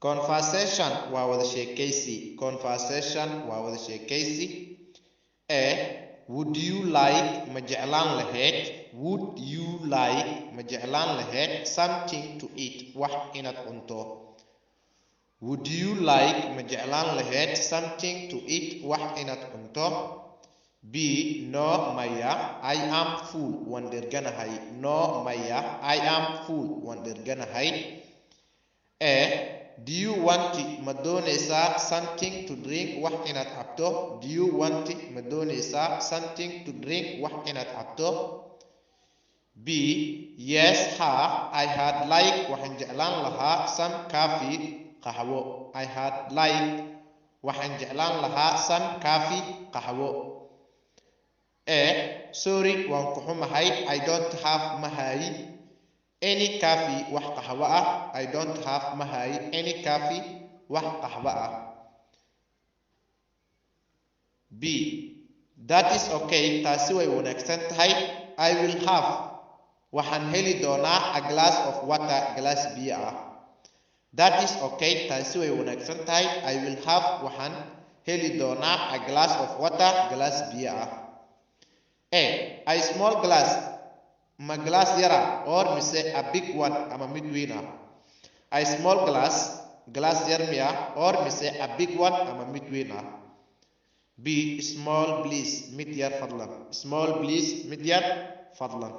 Conversation waa wada sheekaysi. Conversation waa wada sheekaysi. A. Would you like ma jeclaan lahayd? Would you like ma jeclaan lahayd something to eat wax inaad cunto? Would you like ma jeclaan lahayd something to eat wax inaad cunto? B. No maya I am full waan dherganahay. No maya I am full waan dherganahay. A. Do you want ma doonaysaa something to drink wax inaad cabto? Do you want ma doonaysaa something to drink wax inaad cabto? B. Yes ha I had like waxaan jeclaan lahaa some coffee qaxwo. I had like waxaan jeclaan lahaa some coffee qaxwo. A. Sorry waan ku xumahay I don't have ma hayi any coffee wax qaxwo ah. I don't have ma hayi any coffee wax qaxwo ah. B. That is okay taasi way wanaagsan tahay. I will have waxaan heli doonaa a glass of water glass biyo ah. That is okay taasi way wanaagsan tahay. I will have waxaan heli doonaa a glass of water glass biyo ah. A small glass ma glass yara or mise a big one ama mid weyn ah. A small glass glass yar miya or mise a big one ama mid weyn ah. B. Small please mid yar fadlan. Small please mid yar fadlan.